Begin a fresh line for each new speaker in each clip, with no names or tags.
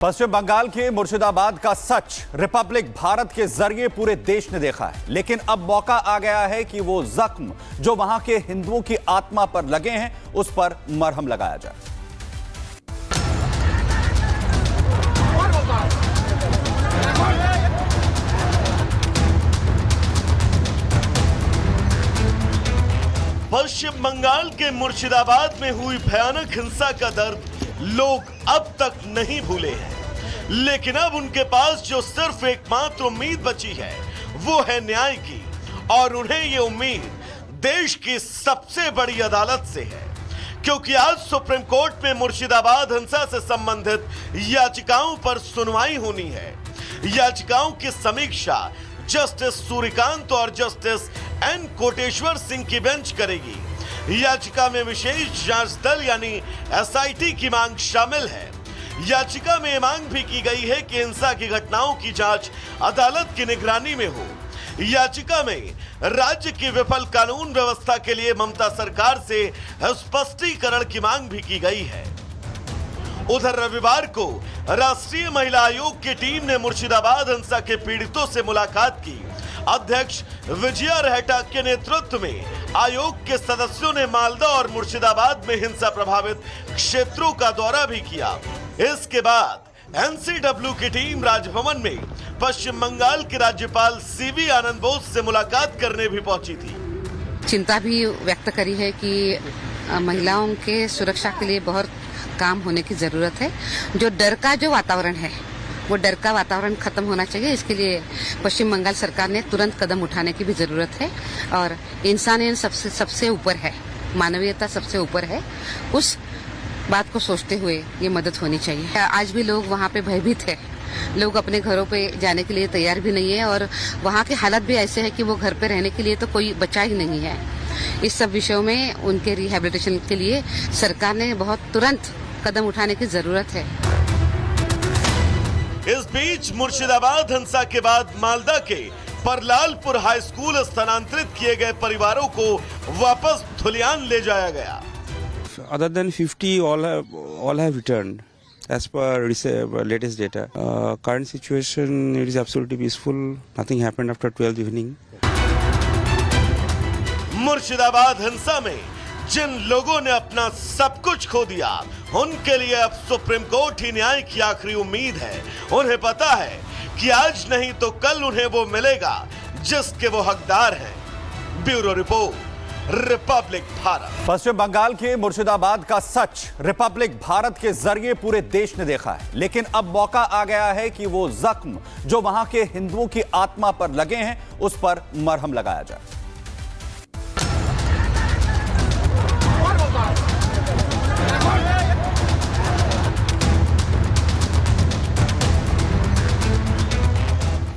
पश्चिम बंगाल के मुर्शिदाबाद का सच रिपब्लिक भारत के जरिए पूरे देश ने देखा है, लेकिन अब मौका आ गया है कि वो जख्म जो वहां के हिंदुओं की आत्मा पर लगे हैं उस पर मरहम लगाया जाए।
पश्चिम बंगाल के मुर्शिदाबाद में हुई भयानक हिंसा का दर्द लोग अब तक नहीं भूले हैं, लेकिन अब उनके पास जो सिर्फ एकमात्र उम्मीद बची है वो है न्याय की, और उन्हें ये उम्मीद देश की सबसे बड़ी अदालत से है, क्योंकि आज सुप्रीम कोर्ट में मुर्शिदाबाद हिंसा से संबंधित याचिकाओं पर सुनवाई होनी है। याचिकाओं की समीक्षा जस्टिस सूर्यकांत और जस्टिस एन कोटेश्वर सिंह की बेंच करेगी। याचिका में विशेष जांच दल यानी एसआईटी की मांग शामिल है। याचिका में मांग भी की गई है कि हिंसा की घटनाओं की जांच अदालत की निगरानी में हो। याचिका में राज्य की विफल कानून व्यवस्था के लिए ममता सरकार से स्पष्टीकरण की मांग भी की गई है। उधर रविवार को राष्ट्रीय महिला आयोग की टीम ने मुर्शिदाबाद हिंसा के पीड़ितों से मुलाकात की। अध्यक्ष विजया रहटा के नेतृत्व में आयोग के सदस्यों ने मालदा और मुर्शिदाबाद में हिंसा प्रभावित क्षेत्रों का दौरा भी किया। इसके बाद एनसीडब्ल्यू की टीम राजभवन में पश्चिम बंगाल के राज्यपाल सीवी आनंद बोस से मुलाकात करने भी पहुंची थी।
चिंता भी व्यक्त करी है कि महिलाओं के सुरक्षा के लिए बहुत काम होने की जरूरत है। जो डर का जो वातावरण है वो डर का वातावरण खत्म होना चाहिए। इसके लिए पश्चिम बंगाल सरकार ने तुरंत कदम उठाने की भी जरूरत है, और इंसानियत सबसे ऊपर है, मानवीयता सबसे ऊपर है, उस बात को सोचते हुए ये मदद होनी चाहिए। आज भी लोग वहाँ पे भयभीत है, लोग अपने घरों पे जाने के लिए तैयार भी नहीं है, और वहाँ के हालात भी ऐसे है कि वो घर पे रहने के लिए तो कोई बचा ही नहीं है। इस सब विषयों में उनके रिहेबिलिटेशन के लिए सरकार ने बहुत तुरंत कदम उठाने की जरूरत है।
इस बीच मुर्शिदाबाद हिंसा के बाद मालदा के परलालपुर हाई स्कूल स्थानांतरित किए गए परिवारों को वापस धुलियान ले जाया गया।
Other than 50, all have returned, as per latest data. Current situation, it is absolutely peaceful. Nothing happened after 12 evening.
Murshidabad हिंसा में जिन लोगों ने अपना सब कुछ खो दिया, उनके लिए अब सुप्रीम कोर्ट ही न्याय की आखिरी उम्मीद है। उन्हें पता है कि आज नहीं तो कल उन्हें वो मिलेगा जिसके वो हकदार हैं। Bureau report, Republic Bharat.
Paschim Bangal के मुर्शिदाबाद का सच रिपब्लिक भारत के जरिए पूरे देश ने देखा है, लेकिन अब मौका आ गया है कि वो जख्म जो वहां के हिंदुओं की आत्मा पर लगे हैं उस पर मरहम लगाया जाए।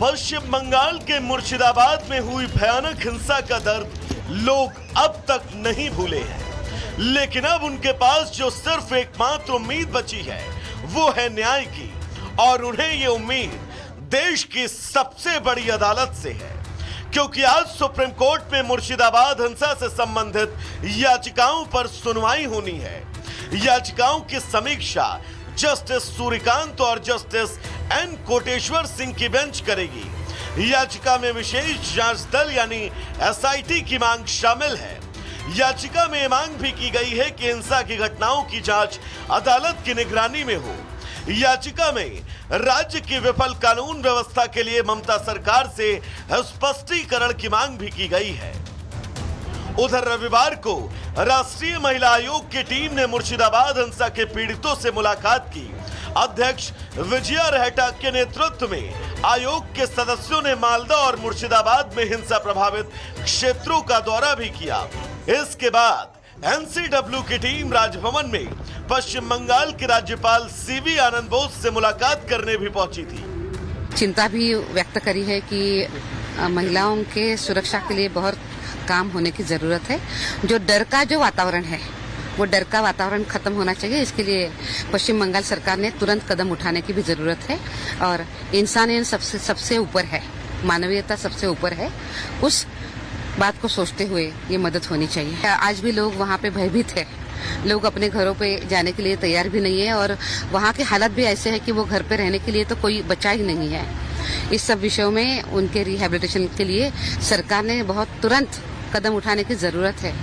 पश्चिम बंगाल के मुर्शिदाबाद में हुई भयानक हिंसा का दर्द लोग अब तक नहीं भूले हैं, लेकिन अब उनके पास जो सिर्फ एकमात्र उम्मीद बची है वो है न्याय की, और उन्हें ये उम्मीद देश की सबसे बड़ी अदालत से है, क्योंकि आज सुप्रीम कोर्ट में मुर्शिदाबाद हिंसा से संबंधित याचिकाओं पर सुनवाई होनी है। याचिकाओं की समीक्षा जस्टिस सूर्यकांत और जस्टिस एन कोटेश्वर सिंह की बेंच करेगी। याचिका में विशेष जांच दल यानी एसआईटी की मांग शामिल है। याचिका में मांग भी की गई है कि हिंसा की घटनाओं की जांच अदालत की निगरानी में हो। याचिका में राज्य की विफल कानून व्यवस्था के लिए ममता सरकार से स्पष्टीकरण की मांग भी की गई है। उधर रविवार को राष्ट्रीय महिला आयोग की टीम ने मुर्शिदाबाद हिंसा के पीड़ितों से मुलाकात की। अध्यक्ष विजया रहटा के नेतृत्व में आयोग के सदस्यों ने मालदा और मुर्शिदाबाद में हिंसा प्रभावित क्षेत्रों का दौरा भी किया। इसके बाद एनसीडब्ल्यू की टीम राजभवन में पश्चिम बंगाल के राज्यपाल सीवी आनंद बोस से मुलाकात करने भी पहुंची थी।
चिंता भी व्यक्त करी है कि महिलाओं के सुरक्षा के लिए बहुत काम होने की जरूरत है। जो डर का जो वातावरण है वो डर का वातावरण खत्म होना चाहिए। इसके लिए पश्चिम बंगाल सरकार ने तुरंत कदम उठाने की भी जरूरत है, और इंसानियत सबसे ऊपर है, मानवीयता सबसे ऊपर है, उस बात को सोचते हुए ये मदद होनी चाहिए। आज भी लोग वहाँ पे भयभीत है, लोग अपने घरों पे जाने के लिए तैयार भी नहीं है और वहाँ के हालात भी ऐसे हैं कि वो घर पे रहने के लिए तो कोई बचा ही नहीं है। इस सब विषयों में उनके रिहेबिलिटेशन के लिए सरकार ने बहुत तुरंत कदम उठाने की जरूरत है।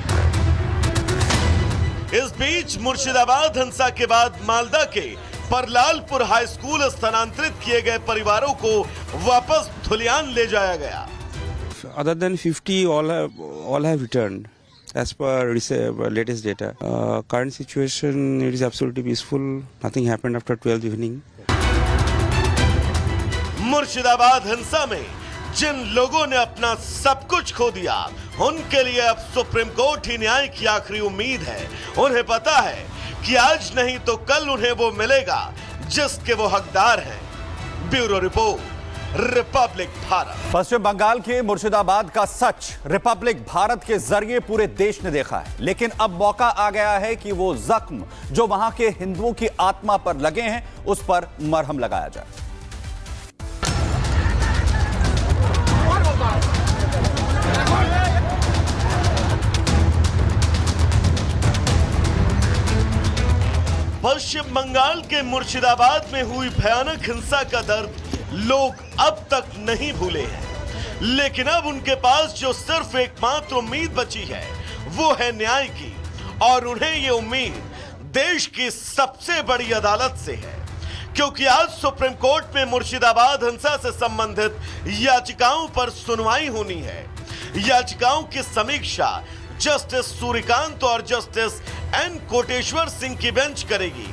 इस बीच मुर्शिदाबाद हिंसा के बाद मालदा के परलालपुर हाई स्कूल स्थानांतरित किए गए परिवारों को वापस धुलियान ले जाया गया।
Other than 50, all have returned. As per latest data, current situation it is absolutely peaceful. Nothing happened after 12 evening.
Murshidabad हिंसा में जिन लोगों ने अपना सब कुछ खो दिया, उनके लिए अब सुप्रीम कोर्ट ही न्याय की आखिरी उम्मीद है। उन्हें पता है कि आज नहीं तो कल उन्हें वो मिलेगा जिसके वो हकदार हैं। Bureau report, Republic Bharat.
Paschim Bangal के मुर्शिदाबाद का सच रिपब्लिक भारत के जरिए पूरे देश ने देखा है, लेकिन अब मौका आ गया है कि वो जख्म जो वहां के हिंदुओं की आत्मा पर लगे हैं, उस पर मरहम लगाया जाए।
पश्चिम बंगाल के मुर्शिदाबाद में हुई भयानक हिंसा का दर्द लोग अब तक नहीं भूले हैं, लेकिन अब उनके पास जो सिर्फ एकमात्र उम्मीद बची है वो है न्याय की, और उन्हें ये उम्मीद देश की सबसे बड़ी अदालत से है, क्योंकि आज सुप्रीम कोर्ट में मुर्शिदाबाद हिंसा से संबंधित याचिकाओं पर सुनवाई होनी है। याचिकाओं की समीक्षा जस्टिस सूर्यकांत और जस्टिस एन कोटेश्वर सिंह की बेंच करेगी।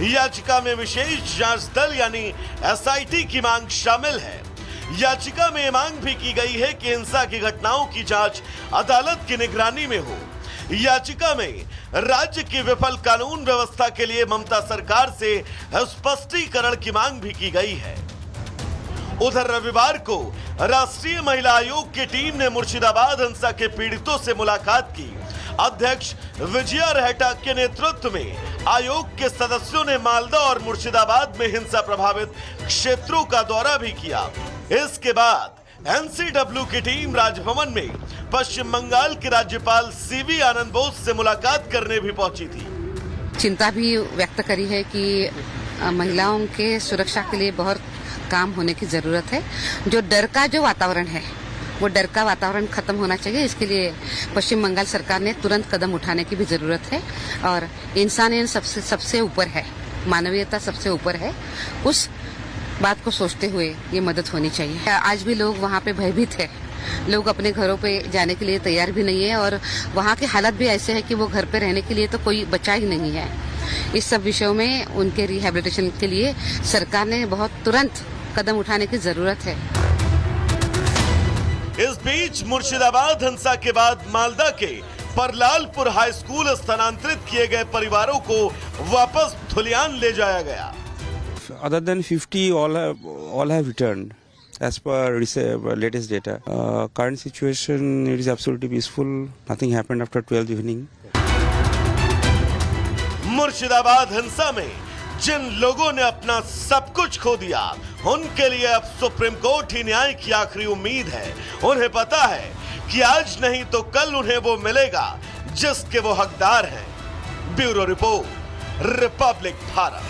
याचिका में विशेष जांच दल यानी एसआईटी की मांग शामिल है। याचिका में यह मांग भी की गई है कि हिंसा की घटनाओं की जांच अदालत की निगरानी में हो। याचिका में राज्य की विफल कानून व्यवस्था के लिए ममता सरकार से स्पष्टीकरण की मांग भी की गई है। उधर रविवार को राष्ट्रीय महिला आयोग की टीम ने मुर्शिदाबाद हिंसा के पीड़ितों से मुलाकात की। अध्यक्ष विजया रहटा के नेतृत्व में आयोग के सदस्यों ने मालदा और मुर्शिदाबाद में हिंसा प्रभावित क्षेत्रों का दौरा भी किया। इसके बाद एनसीडब्ल्यू की टीम राजभवन में पश्चिम बंगाल के राज्यपाल सीवी आनंद बोस से मुलाकात करने भी पहुंची थी।
चिंता भी व्यक्त करी है कि महिलाओं के सुरक्षा के लिए बहुत काम होने की जरूरत है। जो डर का जो वातावरण है, वो डर का वातावरण खत्म होना चाहिए। इसके लिए पश्चिम बंगाल सरकार ने तुरंत कदम उठाने की भी जरूरत है, और इंसानियत सबसे ऊपर है, मानवीयता सबसे ऊपर है। उस बात को सोचते हुए ये मदद होनी चाहिए। आज भी लोग वहाँ पे भयभीत है, लोग अपने घरों पे जाने के लिए तैयार भी नहीं है, और वहाँ के हालात भी ऐसे है कि वो घर पे रहने के लिए तो कोई बचा ही नहीं है। इस सब विषयों में उनके रिहेबिलिटेशन के लिए सरकार ने बहुत तुरंत कदम उठाने की जरूरत है।
इस बीच मुर्शिदाबाद हिंसा के बाद मालदा के परलालपुर हाई स्कूल स्थानांतरित किए गए परिवारों को वापस धुलियान ले जाया गया।
Other than 50, all have returned. As per latest data, current situation it is absolutely peaceful. Nothing happened after 12 evening.
Murshidabad हिंसा में जिन लोगों ने अपना सब कुछ खो दिया, उनके लिए अब सुप्रीम कोर्ट ही न्याय की आखिरी उम्मीद है। उन्हें पता है कि आज नहीं तो कल उन्हें वो मिलेगा जिसके वो हकदार हैं। Bureau report, Republic Bharat.